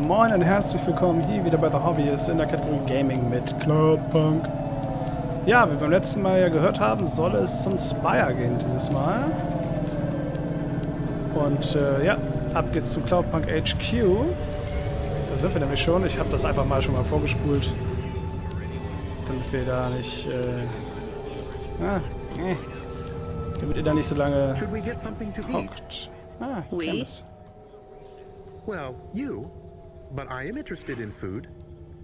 Moin und herzlich willkommen hier wieder bei theHobbyist in der Kategorie Gaming mit Cloudpunk. Ja, wie wir beim letzten Mal ja gehört haben, soll es zum Spire gehen dieses Mal. Und ja, ab geht's zu Cloudpunk HQ. Da sind wir nämlich schon. Ich habe das einfach mal schon mal vorgespult, damit wir da nicht damit ihr da nicht so lange hockt. Ah, ich kenn das. Well, you, but I am interested in food.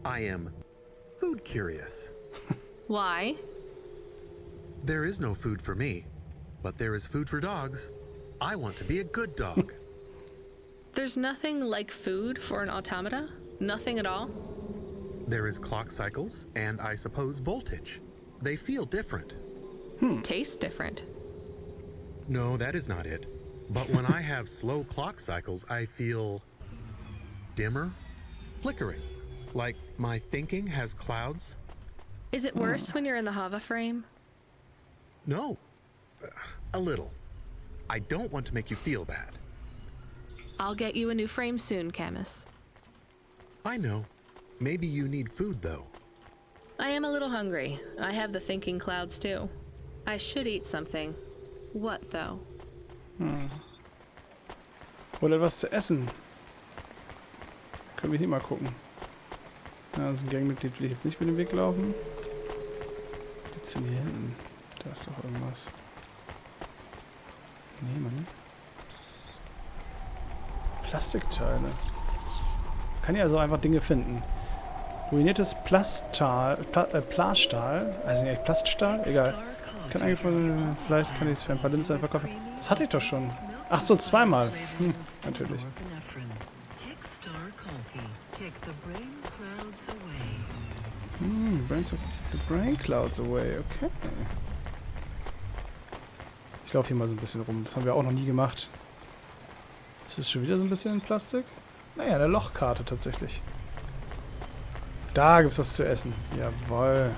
I am food curious. Why? There is no food for me, but there is food for dogs. I want to be a good dog. There's nothing like food for an automata? Nothing at all? There is clock cycles and I suppose voltage. They feel different. Taste different. No, that is not it. But when I have slow clock cycles, I feel dimmer, flickering, like my thinking has clouds. Is it worse when you're in the hoffe frame? No, a little. I don't want to make you feel bad. I'll get you a new frame soon, Camus. I know. Maybe you need food, though. I am a little hungry. I have the thinking clouds, too. I should eat something. What, though? Hol etwas zu essen. Können wir hier mal gucken. Ja, so ein Gangmitglied will ich jetzt nicht mit dem Weg laufen. Was gibt's denn hier hinten? Da ist doch irgendwas. Nehmen. Plastikteile. Kann ja also einfach Dinge finden. Ruiniertes Plaststahl, also nicht Plaststahl? Egal. Kann eigentlich vielleicht kann ich es für ein paar Linsen verkaufen. Das hatte ich doch schon. Ach so, zweimal. Natürlich. The brain clouds away. Okay. Ich laufe hier mal so ein bisschen rum. Das haben wir auch noch nie gemacht. Ist das schon wieder so ein bisschen in Plastik? Naja, eine Lochkarte tatsächlich. Da gibt's was zu essen. Jawohl.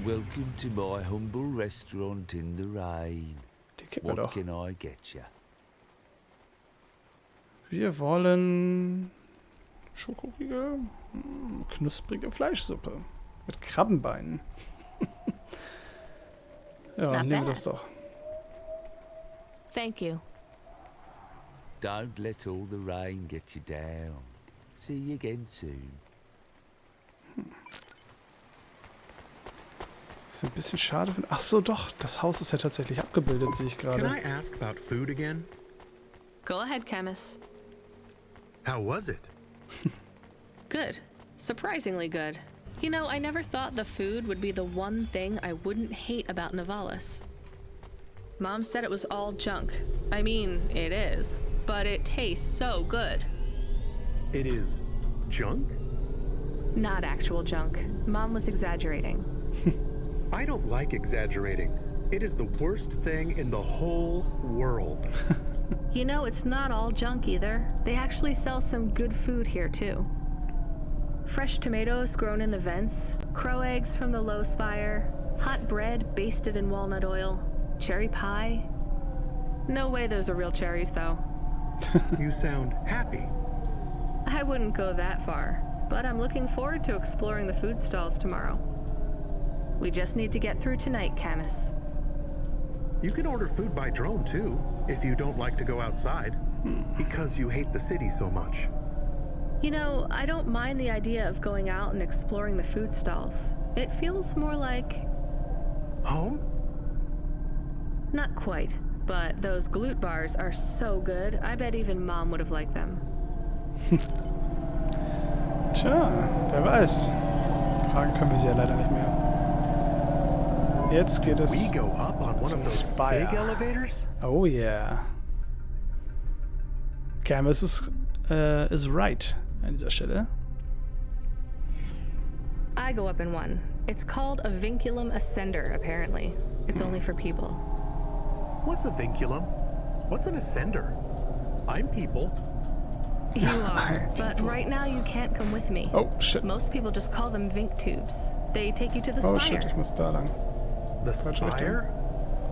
Welcome to my humble restaurant in the rain. Die kennt man What doch. can I get you? Wir wollen Schokoriegel, knusprige Fleischsuppe mit Krabbenbeinen. Ja, Not nehmen wir bad. das doch. Thank you. Don't let all the rain get you down. See you again soon. Das ist ein bisschen schade. Ach so, doch. Das Haus ist ja tatsächlich abgebildet, sehe ich Can gerade. I ask about food again? Go ahead, Camus. How was it? Good. Surprisingly good. You know, I never thought the food would be the one thing I wouldn't hate about Nivalis. Mom said it was all junk. I mean, it is. But it tastes so good. It is junk? Not actual junk. Mom was exaggerating. I don't like exaggerating. It is the worst thing in the whole world. You know, it's not all junk either. They actually sell some good food here, too. Fresh tomatoes grown in the vents, crow eggs from the low spire, hot bread basted in walnut oil, cherry pie. No way those are real cherries, though. You sound happy. I wouldn't go that far, but I'm looking forward to exploring the food stalls tomorrow. We just need to get through tonight, Camus. You can order food by drone too, if you don't like to go outside. Because you hate the city so much. You know, I don't mind the idea of going out and exploring the food stalls. It feels more like... Home? Not quite, but those glute bars are so good, I bet even Mom would have liked them. Tja, wer weiß. Fragen können wir sie ja leider nicht mehr. Jetzt geht es We go up on one zum of those Spire. big elevators? Oh yeah. Camus is right an dieser Stelle. I go up in one. It's called a vinculum ascender, apparently. It's only for people. What's a vinculum? What's an ascender? I'm people. You are, but right now you can't come with me. Oh shit. Most people just call them vink tubes. They take you to the Oh spire. shit, ich muss da lang. The Falsche spire?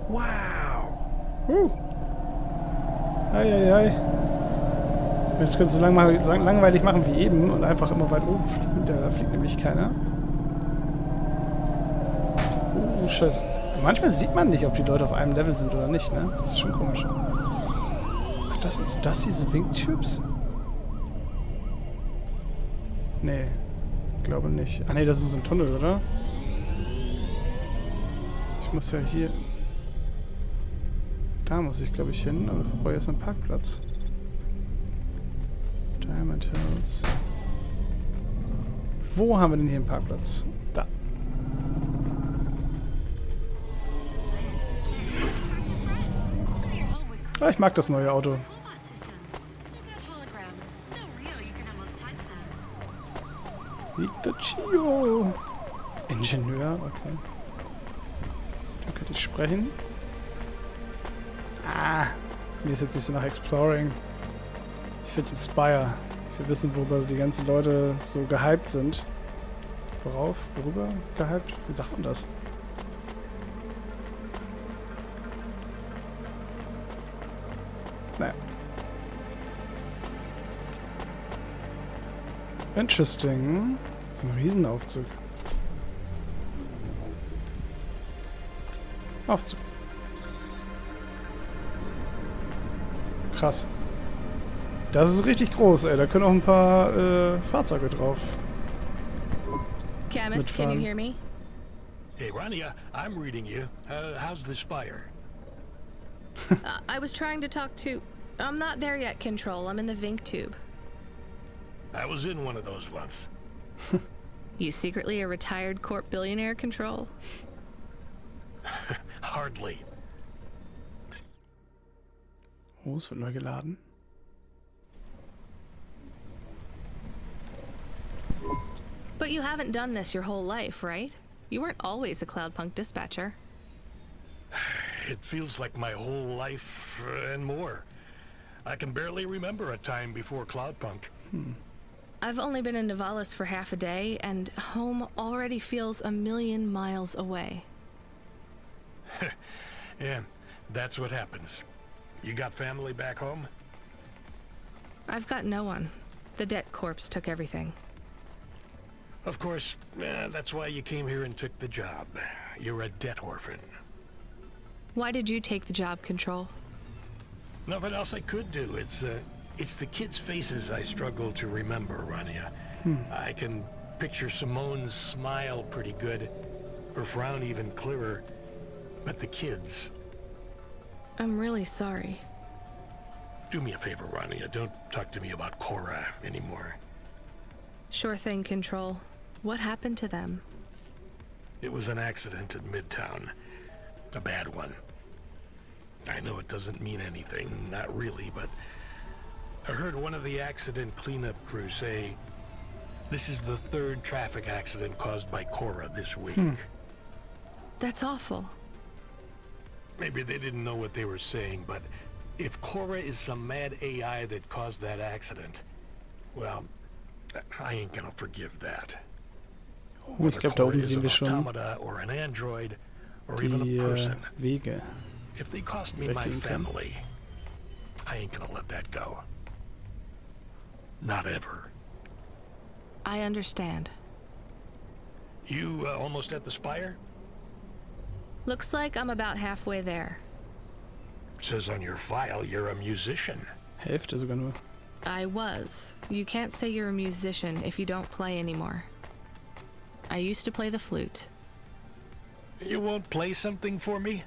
Wow. Ei, ei, ei. Das könntest du langweilig machen wie eben und einfach immer weit oben fliegen. Da fliegt nämlich keiner. Oh, scheiße. Manchmal sieht man nicht, ob die Leute auf einem Level sind oder nicht, ne? Das ist schon komisch. Ach, sind das diese Wingtubes? Nee. Glaube nicht. Ah, nee, das ist so ein Tunnel, oder? Ich muss ja hier... Da muss ich, glaube ich, hin, aber ich brauche erst einen Parkplatz. Diamond Hills. Wo haben wir denn hier einen Parkplatz? Da. Ah, ich mag das neue Auto. Vitaccio. Ingenieur, okay. Da könnte ich sprechen. Ah, mir ist jetzt nicht so nach Exploring. Ich will zum Spire. Ich will wissen, worüber die ganzen Leute so gehypt sind. Worauf? Worüber gehypt? Wie sagt man das? Naja. Interesting. So ein Riesenaufzug. Aufzug. Krass. Das ist richtig groß, ey. Da können auch ein paar Fahrzeuge drauf. Chemist, can you hear me? Hey, Rania, I'm reading you. How's the Spire? I was trying to talk to... I'm not there yet, Control. I'm in the Vink tube. I was in one of those once. You secretly a retired corp billionaire, Control? Hardly. Oh, es wird neu geladen. But you haven't done this your whole life, right? You weren't always a Cloudpunk dispatcher. It feels like my whole life and more. I can barely remember a time before Cloudpunk. I've only been in Nivalis for half a day, and home already feels a million miles away. Yeah, that's what happens. You got family back home? I've got no one. The debt corpse took everything. Of course, that's why you came here and took the job. You're a debt orphan. Why did you take the job, Control? Nothing else I could do. It's the kids' faces I struggle to remember, Rania. I can picture Simone's smile pretty good, her frown even clearer, but the kids... I'm really sorry. Do me a favor, Rania. Don't talk to me about Cora anymore. Sure thing, Control. What happened to them? It was an accident in Midtown. A bad one. I know it doesn't mean anything, not really, but I heard one of the accident cleanup crew say this is the third traffic accident caused by Cora this week. That's awful. Maybe they didn't know what they were saying, but if Cora is some mad AI that caused that accident, well, I ain't gonna forgive that. Oh, ich glaube, da oben sehen wir schon automata or an android or even a person. Wege. If they cost me my family, I ain't gonna let that go. Not ever. I understand. You almost at the Spire? Looks like I'm about halfway there. Says on your file you're a musician. Hälfte sogar nur. I was. You can't say you're a musician if you don't play anymore. I used to play the flute. You won't play something for me?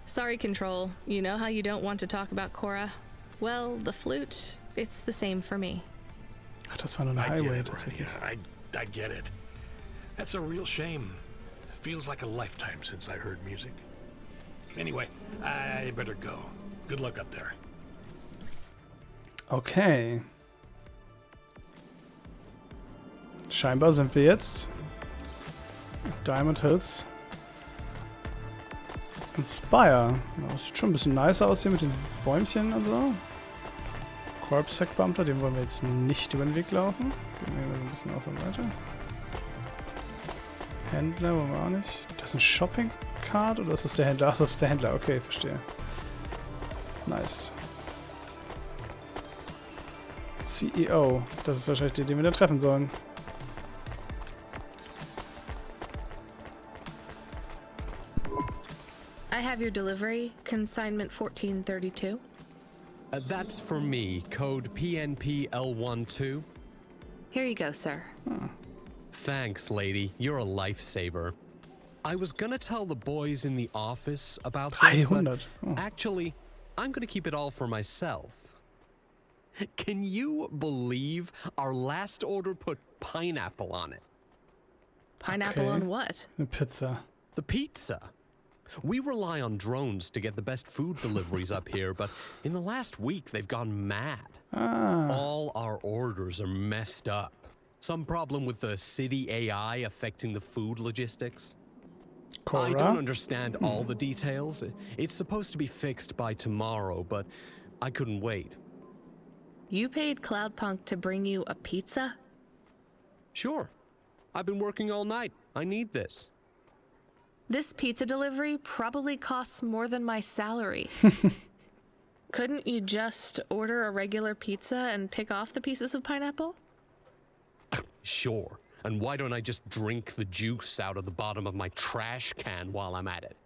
Sorry, Control. You know how you don't want to talk about Cora? Well, the flute, it's the same for me. Ach, das war nur eine Highway tatsächlich. I get it. That's a real shame. Feels like a lifetime since I heard music. Anyway, I better go. Good luck up there. Okay. Scheinbar sind wir jetzt Diamond Hills und Spire. Das sieht schon ein bisschen nicer aus hier mit den Bäumchen und so. Corpsec-Bumpler, dem wollen wir jetzt nicht über den Weg laufen. Gehen wir so ein bisschen außer weiter. Händler wollen wir auch nicht. Das ist ein Shopping-Cart oder ist das der Händler? Ach, das ist der Händler. Okay, verstehe. Nice. CEO. Das ist wahrscheinlich die, den wir dann treffen sollen. I have your delivery, consignment 1432. That's for me, code PNPL12. Here you go, sir. Thanks, lady. You're a lifesaver. I was gonna tell the boys in the office about this, but 300. Oh. actually, I'm gonna keep it all for myself. Can you believe our last order put pineapple on it? Pineapple Okay. on what? Eine Pizza. The pizza. We rely on drones to get the best food deliveries up here, but in the last week they've gone mad. All our orders are messed up. Some problem with the city AI affecting the food logistics. I don't Cora? understand all the details. It's supposed to be fixed by tomorrow, but I couldn't wait. You paid Cloudpunk to bring you a pizza? Sure. I've been working all night. I need this. This pizza delivery probably costs more than my salary. Couldn't you just order a regular pizza and pick off the pieces of pineapple? Sure. And why don't I just drink the juice out of the bottom of my trash can while I'm at it?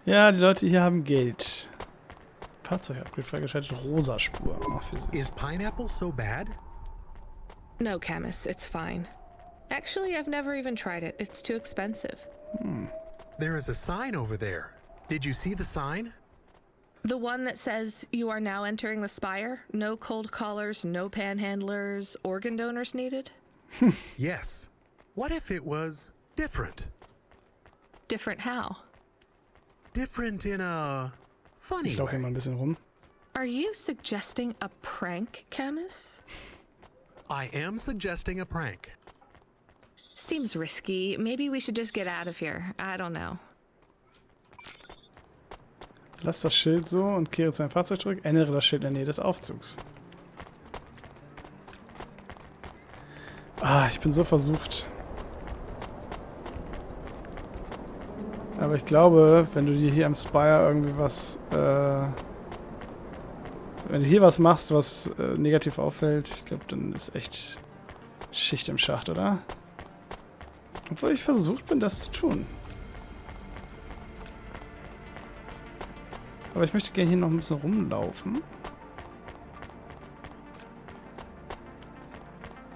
Ja, die Leute hier haben Geld. Fahrzeugupgrade freigeschaltet. Rosa Spur. Oh, für süß. Is pineapple so bad? No, Camus, it's fine. Actually, I've never even tried it. It's too expensive. There is a sign over there. Did you see the sign? The one that says you are now entering the spire? No cold callers, no panhandlers, organ donors needed? Yes. What if it was different? Different how? Different in a funny Ich laufe hier mal way. ein bisschen rum. Are you suggesting a prank, Camus? I am suggesting a prank. Seems risky. Maybe we should just get out of here. I don't know. Lass das Schild so und kehre zu deinem Fahrzeug zurück. Ändere das Schild in der Nähe des Aufzugs. Ah, ich bin so versucht. Aber ich glaube, wenn du dir hier am Spire irgendwie was... wenn du hier was machst, was negativ auffällt, ich glaube, dann ist echt Schicht im Schacht, oder? Obwohl ich versucht bin, das zu tun. Aber ich möchte gerne hier noch ein bisschen rumlaufen.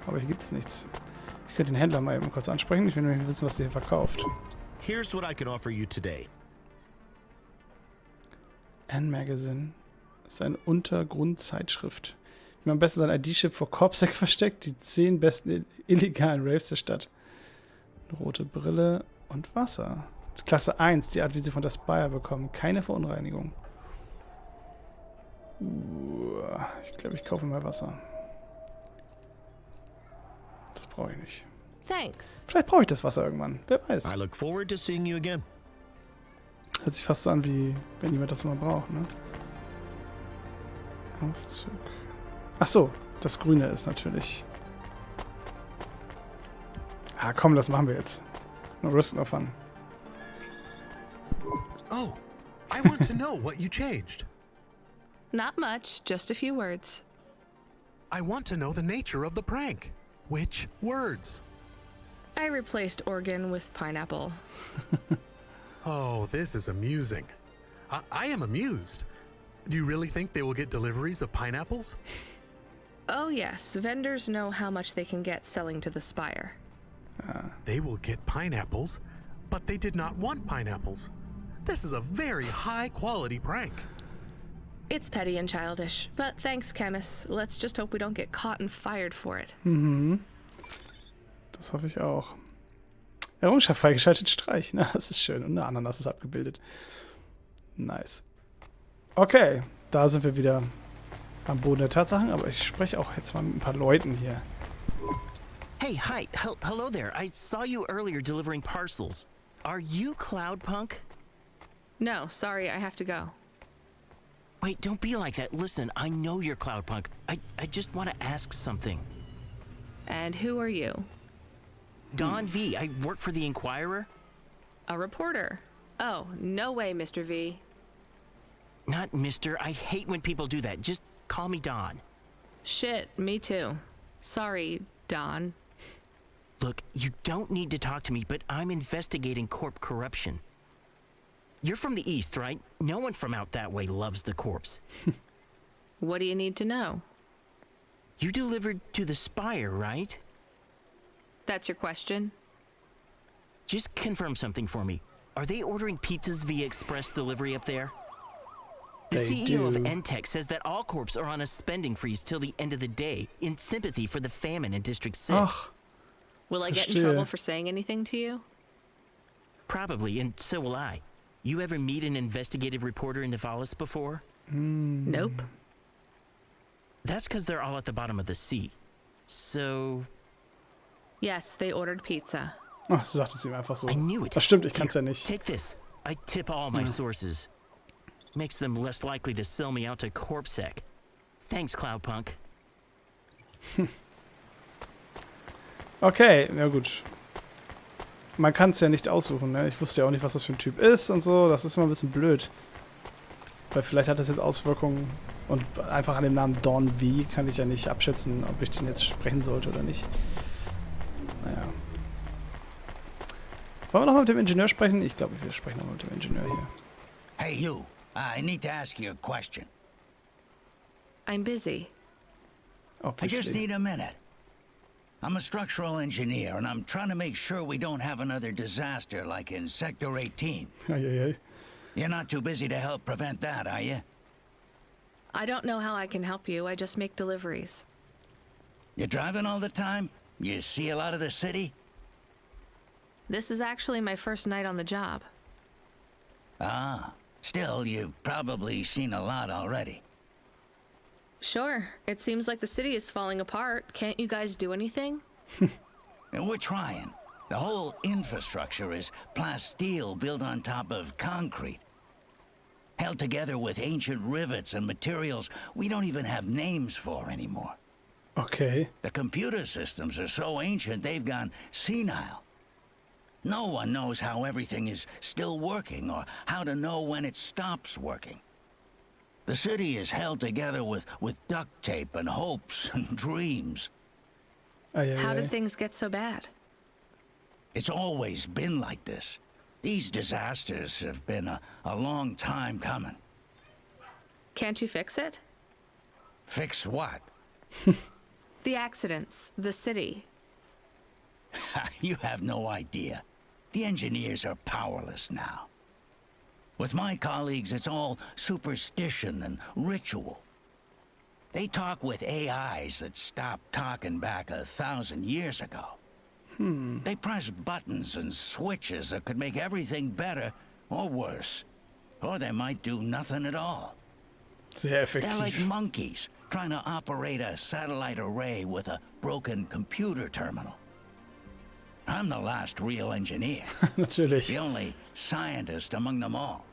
Aber hier gibt es nichts. Ich könnte den Händler mal eben kurz ansprechen. Ich will nämlich wissen, was der hier verkauft. Here's what I can offer you today. N-Magazine. Das ist eine Untergrundzeitschrift. Wie man am besten sein ID-Chip vor Corpsec versteckt. Die 10 besten illegalen Raves der Stadt. Eine rote Brille und Wasser. Klasse 1, die Art, wie sie von der Spire bekommen. Keine Verunreinigung. Ich glaube, ich kaufe mal Wasser. Das brauche ich nicht. Thanks. Vielleicht brauche ich das Wasser irgendwann. Wer weiß. I look forward to seeing you again. Hört sich fast so an, wie wenn jemand das mal braucht, ne? Aufzug. Ach so, das Grüne ist natürlich... Ah, komm, das machen wir jetzt. No risk, no fun. Oh, I want to know what you changed. Not much, just a few words. I want to know the nature of the prank. Which words? I replaced organ with pineapple. Oh, this is amusing. I am amused. Do you really think they will get deliveries of pineapples? Oh yes, vendors know how much they can get selling to the spire. They will get pineapples, but they did not want pineapples. This is a very high-quality prank. It's petty and childish, but thanks, Camus. Let's just hope we don't get caught and fired for it. Das hoffe ich auch. Errungenschaft freigeschaltet, Streich. Na, das ist schön. Und eine Ananas ist abgebildet. Nice. Okay, da sind wir wieder am Boden der Tatsachen, aber ich spreche auch jetzt mal mit ein paar Leuten hier. Hey, hi. Hello there. I saw you earlier delivering parcels. Are you Cloudpunk? No, sorry, I have to go. Wait, don't be like that. Listen, I know you're Cloudpunk. I just want to ask something. And who are you? Don V. I work for the Inquirer. A reporter. Oh, no way, Mr. V. Not Mr. I hate when people do that. Just Call me Don. Shit, me too. Sorry, Don. Look, you don't need to talk to me, but I'm investigating corp corruption. You're from the East, right? No one from out that way loves the corpse. What do you need to know? You delivered to the Spire, right? That's your question? Just confirm something for me. Are they ordering pizzas via express delivery up there? The CEO of Entech says that all corps are on a spending freeze till the end of the day in sympathy for the famine in District 6. Ach, Will I get in trouble for saying anything to you? Probably, and so will I. You ever meet an investigative reporter in Nivalis before? Nope. That's because they're all at the bottom of the sea. So... Yes, they ordered pizza. Ach, so sagt es ihm einfach so. I knew it. Das stimmt, ich kann's ja nicht. Take this. I tip all my sources. Makes them less likely to sell me out to CorpSec. Thanks, Cloudpunk. Okay, na gut. Man kann es ja nicht aussuchen, ne? Ich wusste ja auch nicht, was das für ein Typ ist und so. Das ist immer ein bisschen blöd. Weil vielleicht hat das jetzt Auswirkungen. Und einfach an dem Namen Don V kann ich ja nicht abschätzen, ob ich den jetzt sprechen sollte oder nicht. Naja. Wollen wir nochmal mit dem Ingenieur sprechen? Ich glaube, wir sprechen nochmal mit dem Ingenieur hier. Hey, you. I need to ask you a question. I'm busy. I just need a minute. I'm a structural engineer, and I'm trying to make sure we don't have another disaster like in Sector 18. Eieiei. You're not too busy to help prevent that, are you? I don't know how I can help you. I just make deliveries. You driving all the time? You see a lot of the city? This is actually my first night on the job. Ah, still, you've probably seen a lot already. Sure. It seems like the city is falling apart. Can't you guys do anything? And we're trying. The whole infrastructure is plasteel built on top of concrete. Held together with ancient rivets and materials we don't even have names for anymore. Okay. The computer systems are so ancient they've gone senile. No one knows how everything is still working or how to know when it stops working. The city is held together with duct tape and hopes and dreams. Eieiei. How did things get so bad? It's always been like this. These disasters have been a long time coming. Can't you fix it? Fix what? The accidents, the city. You have no idea. The engineers are powerless now. With my colleagues, it's all superstition and ritual. They talk with AIs that stopped talking back 1,000 years ago. They press buttons and switches that could make everything better or worse. Or they might do nothing at all. Sehr They're like effektiv. monkeys trying to operate a satellite array with a broken computer terminal. I'm the last real engineer. Natürlich. The only scientist among them all.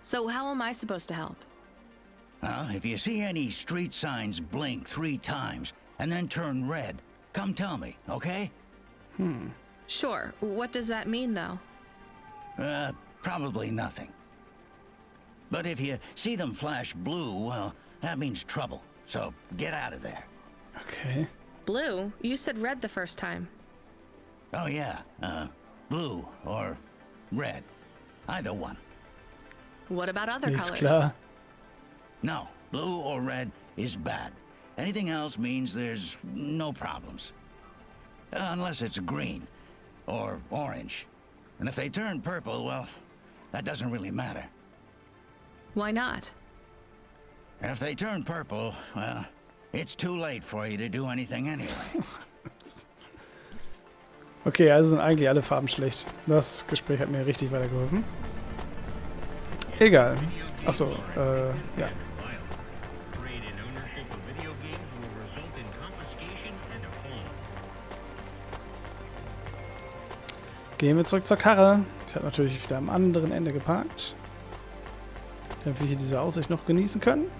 So how am I supposed to help? Well, if you see any street signs blink 3 times and then turn red, come tell me, okay? Sure. What does that mean, though? Probably nothing. But if you see them flash blue, well, that means trouble. So get out of there. Okay. Blue? You said red the first time. Oh yeah, blue or red. Either one. What about other Ist colors? klar. No, blue or red is bad. Anything else means there's no problems. Unless it's green or orange. And if they turn purple, well, that doesn't really matter. Why not? If they turn purple, well, it's too late for you to do anything anyway. Okay, also sind eigentlich alle Farben schlecht. Das Gespräch hat mir richtig weitergeholfen. Egal. Achso, ja. Gehen wir zurück zur Karre. Ich habe natürlich wieder am anderen Ende geparkt. Damit wir hier diese Aussicht noch genießen können.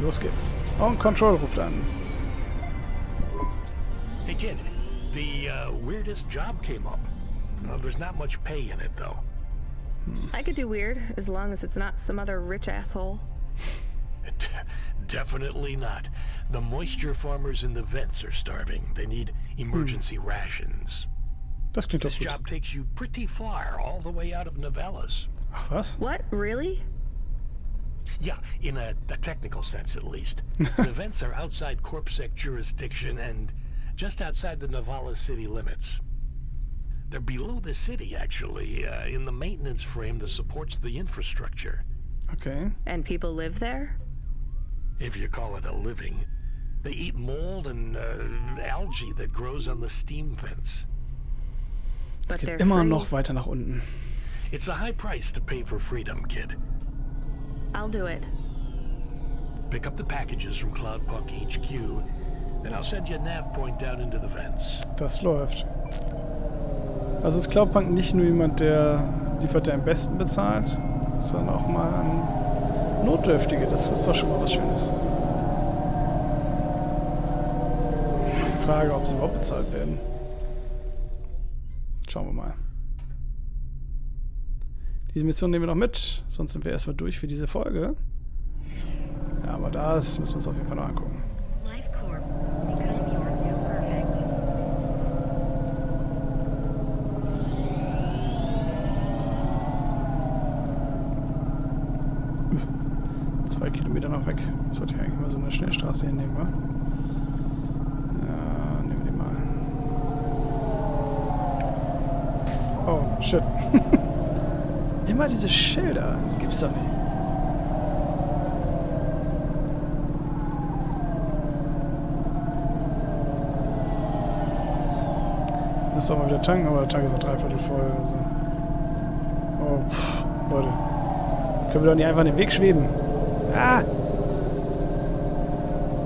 Los geht's. Und Control ruft an. Hey kid, the weirdest job came up. Well, there's not much pay in it, though. I could do weird, as long as it's not some other rich asshole. Definitely not. The moisture farmers in the vents are starving. They need emergency rations. Das klingt doch This gut. job takes you pretty far, all the way out of Novellas. Ach was? What? Really? Yeah, in a technical sense, at least. The vents are outside CorpSec jurisdiction and just outside the Novellas city limits. They're below the city, actually, in the maintenance frame that supports the infrastructure. Okay. And people live there? If you call it a living. They eat mold and algae that grows on the steam vents. Es geht immer noch weiter nach unten. It's a high price to pay for freedom, kid. I'll do it. Pick up the packages from Cloudpunk HQ, then I'll send you a nav point down into the vents. Das läuft. Also ist Cloudpunk nicht nur jemand, der liefert, der am besten bezahlt, sondern auch mal an Notdürftige. Das ist doch schon mal was Schönes. Die Frage, ob sie überhaupt bezahlt werden. Schauen wir mal. Diese Mission nehmen wir noch mit, sonst sind wir erstmal durch für diese Folge. Ja, aber das müssen wir uns auf jeden Fall noch angucken. Kilometer noch weg. Sollte ich eigentlich mal so eine Schnellstraße hinnehmen, wa? Ja, nehmen wir die mal. Oh, shit. Immer diese Schilder. Das gibt's doch nicht. Muss doch mal wieder tanken, aber der Tank ist noch dreiviertel voll. Also. Oh, Leute. Können wir doch nicht einfach in den Weg schweben? Ah!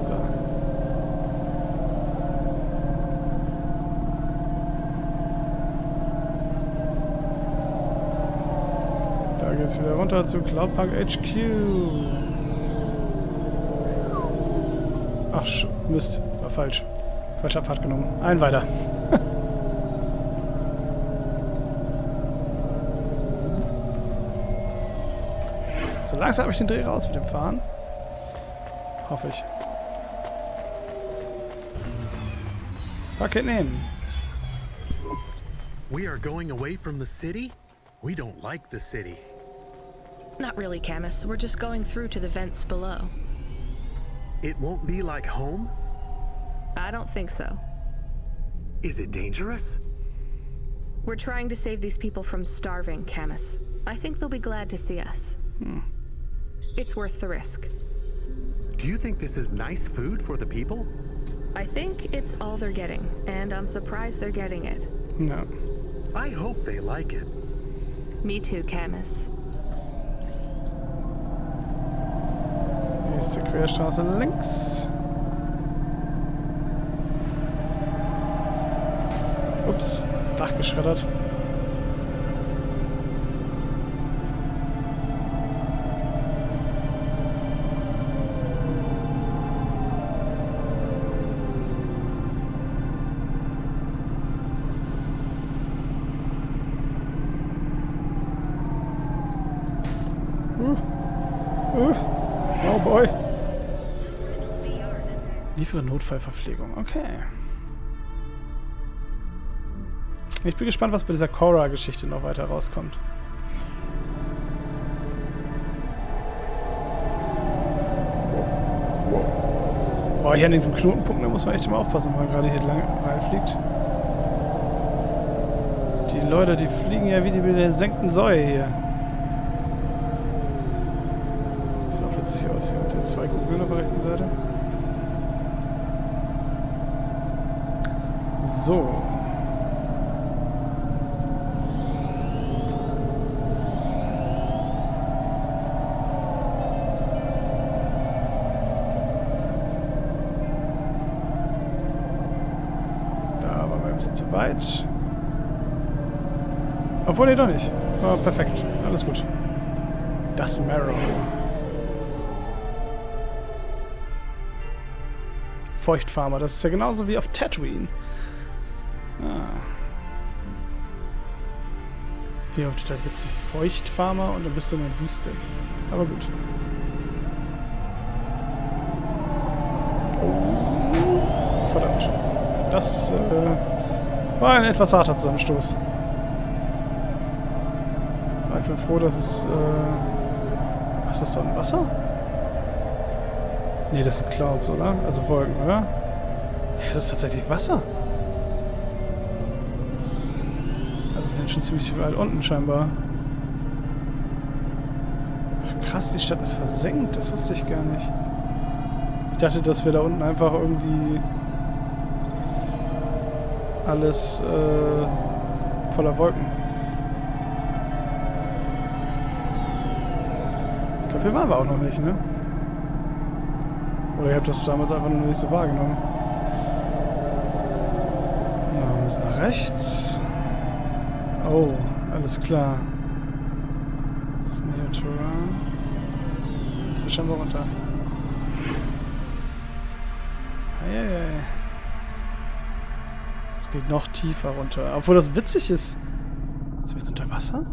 So. Da geht's wieder runter zu Cloudpunk HQ. Ach, Mist. War falsch. Falscher Pfad genommen. Ein weiter. So langsam habe ich den Dreh raus mit dem Fahren. Hoffe ich. Fuck it in. We are going away from the city? We don't like the city. Not really, Camus. We're just going through to the vents below. It won't be like home? I don't think so. Is it dangerous? We're trying to save these people from starving, Camus. I think they'll be glad to see us. It's worth the risk. Do you think this is nice food for the people? I think it's all they're getting, and I'm surprised they're getting it. No. I hope they like it. Me too, Camus. Nächste Querstraße links. Ups, Dach geschreddert. Oh boy. Liefere Notfallverpflegung. Okay. Ich bin gespannt, was bei dieser Cora-Geschichte noch weiter rauskommt. Boah, hier an diesem Knotenpunkt, da muss man echt immer aufpassen, wenn man gerade hier lang reinfliegt. Die Leute, die fliegen ja wie die besenkten Säue hier. Sieht auch witzig aus hier mit den zwei Kugeln auf der rechten Seite. So. Da waren wir ein bisschen zu weit. Obwohl, nee, doch nicht. Oh, perfekt. Alles gut. Das Marrow. Feuchtfarmer. Das ist ja genauso wie auf Tatooine. Ah. Hier auch total witzig. Feuchtfarmer und dann bist du in der Wüste. Aber gut. Oh, verdammt. Das war ein etwas harter Zusammenstoß. Aber ich bin froh, dass es... was ist das da? Ein Wasser? Nee, das sind Clouds, oder? Also Wolken, oder? Ja, das ist tatsächlich Wasser. Also wir sind schon ziemlich weit unten scheinbar. Ach, krass, die Stadt ist versenkt. Das wusste ich gar nicht. Ich dachte, dass wir da unten einfach irgendwie alles voller Wolken. Ich glaube, hier waren wir auch noch nicht, ne? Oder ihr habt das damals einfach nur nicht so wahrgenommen. Ja, wir müssen nach rechts. Oh, alles klar. Das ist Neoterrain. Jetzt wir scheinbar runter. Eieiei. Es geht noch tiefer runter. Obwohl das witzig ist. Sind wir jetzt unter Wasser?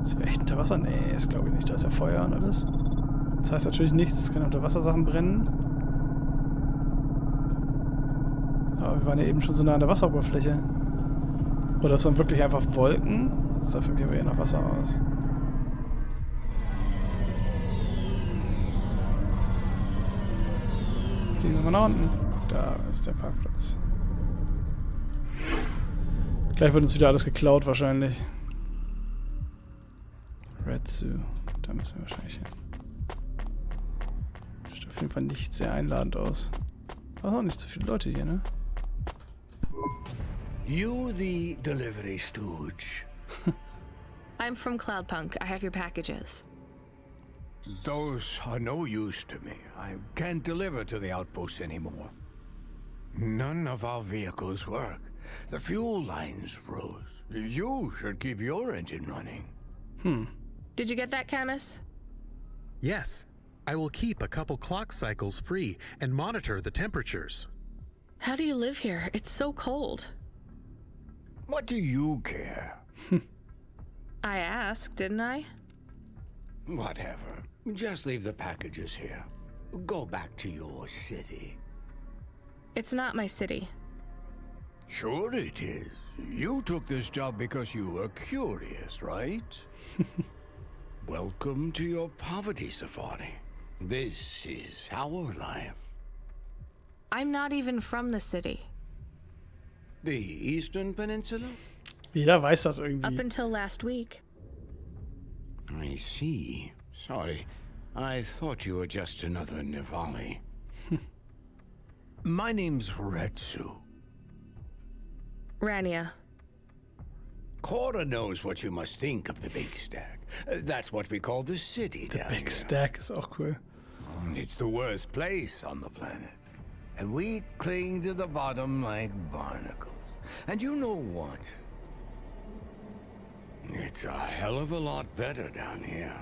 Sind wir echt unter Wasser? Nee, das glaube ich nicht. Da ist ja Feuer und alles. Das heißt natürlich nichts. Es können Unterwassersachen brennen. Aber wir waren ja eben schon so nah an der Wasseroberfläche. Oder das waren wirklich einfach Wolken. Das sah für mich aber eher nach Wasser aus. Gehen wir mal nach unten. Da ist der Parkplatz. Gleich wird uns wieder alles geklaut wahrscheinlich. Red Zoo. Da müssen wir wahrscheinlich hin. Das sieht auf jeden Fall nicht sehr einladend aus. Aber auch nicht so viele Leute hier, ne? You the delivery stooge. I'm from Cloudpunk. I have your packages. Those are no use to me. I can't deliver to the outpost anymore. None of our vehicles work. The fuel lines froze. You should keep your engine running. Did you get that, Camus? Yes, I will keep a couple clock cycles free and monitor the temperatures. How do you live here? It's so cold. What do you care? I asked, didn't I? Whatever. Just leave the packages here. Go back to your city. It's not my city. Sure it is. You took this job because you were curious, right? Welcome to your poverty safari. This is our life. I'm not even from the city. The Eastern Peninsula? Jeder weiß das Up irgendwie. until last week. I see. Sorry. I thought you were just another Nivali. My name's Retsu. Rania. Cora knows what you must think of the Big Stack. That's what we call the city down Big here. Stack ist auch cool. It's the worst place on the planet. And we cling to the bottom like barnacles. And you know what? It's a hell of a lot better down here.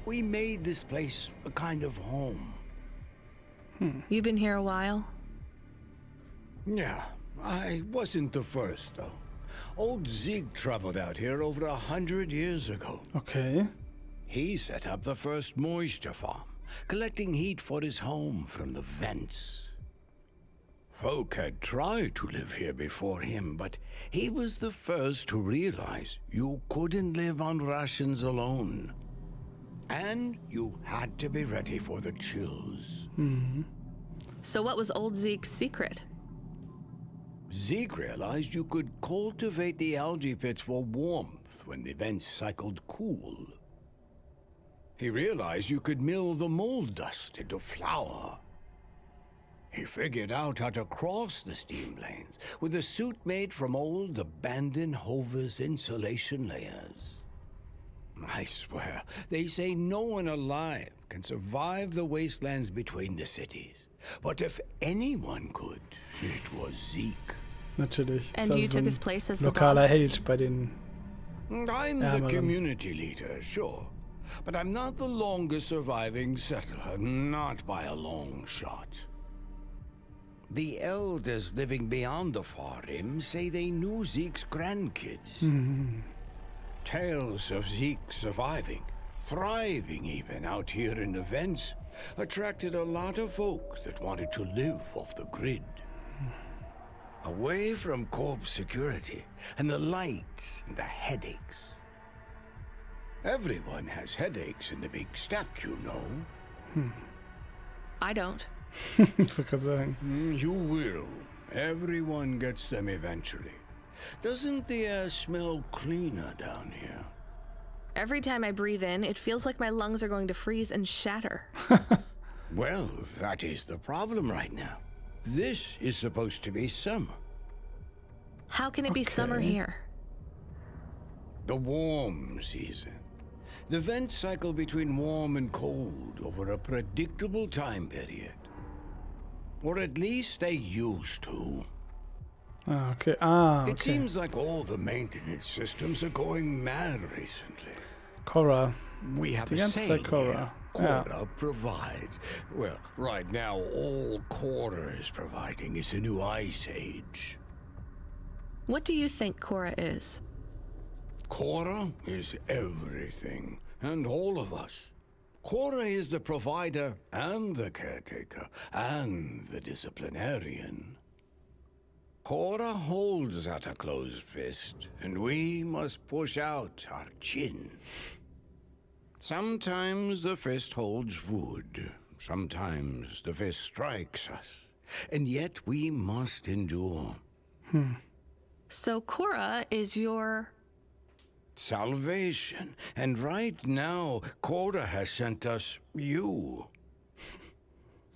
We made this place a kind of home. You've been here a while? Yeah, I wasn't the first, though. Old Zeke traveled out here over 100 years ago. Okay. He set up the first moisture farm, collecting heat for his home from the vents. Folk had tried to live here before him, but he was the first to realize you couldn't live on rations alone. And you had to be ready for the chills. So what was old Zeke's secret? Zeke realized you could cultivate the algae pits for warmth when the vents cycled cool. He realized you could mill the mold dust into flour. He figured out how to cross the steam lanes with a suit made from old abandoned Hover's insulation layers. I swear, they say no one alive can survive the wastelands between the cities. But if anyone could, it was Zeke. Natürlich. And Ist you also so took ein his place as the lokaler boss? Held bei den... I'm the Ärmeren. community leader, sure. But I'm not the longest surviving settler, not by a long shot. The elders living beyond the far rim say they knew Zeke's grandkids. Tales of Zeke surviving, thriving even out here in the vents, attracted a lot of folk that wanted to live off the grid. Away from corp security and the lights and the headaches. Everyone has headaches in the big stack, you know. I don't. Ich wollte gerade sagen. You will. Everyone gets them eventually. Doesn't the air smell cleaner down here? Every time I breathe in, it feels like my lungs are going to freeze and shatter. Well, that is the problem right now. This is supposed to be summer. How can it be summer here? The warm season. The vents cycle between warm and cold over a predictable time period. Or at least they used to. Okay. It seems like all the maintenance systems are going mad recently. Korra. We have Die a ganze saying Zeit Korra. here. Korra provides. Well, right now all Korra is providing is a new ice age. What do you think Korra is? Korra is everything, and all of us. Korra is the provider, and the caretaker, and the disciplinarian. Korra holds out a closed fist, and we must push out our chin. Sometimes the fist holds wood, sometimes the fist strikes us, and yet we must endure. So Korra is your... salvation. And right now, Korra has sent us you.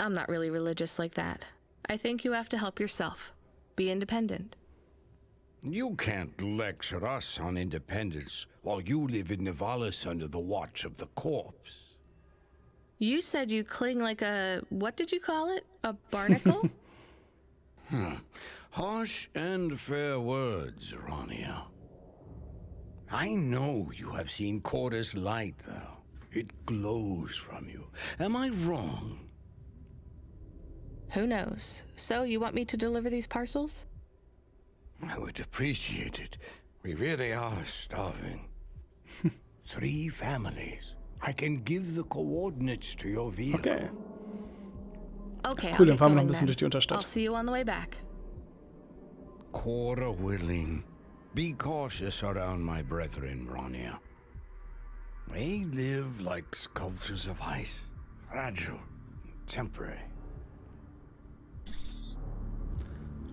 I'm not really religious like that. I think you have to help yourself. Be independent. You can't lecture us on independence while you live in Nivalis under the watch of the corpse. You said you cling like a... what did you call it? A barnacle? Harsh and fair words, Rania. I know you have seen Korra's light, though. It glows from you. Am I wrong? Who knows? So, you want me to deliver these parcels? I would appreciate it. We really are starving. 3 families. I can give the coordinates to your vehicle. Okay. Okay, Ist cool, dann fahren wir noch ein bisschen durch die I'll Unterstadt. see you on the way back. Korra willing. Be cautious around my brethren, Rania. They live like sculptures of ice. Fragile, temporary.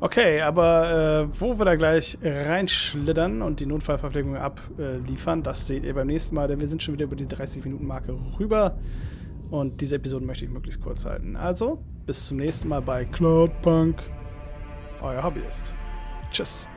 Okay, aber wo wir da gleich reinschlittern und die Notfallverpflegung abliefern, das seht ihr beim nächsten Mal, denn wir sind schon wieder über die 30-Minuten-Marke rüber und diese Episode möchte ich möglichst kurz halten. Also, bis zum nächsten Mal bei Cloudpunk. Euer Hobbyist. Tschüss.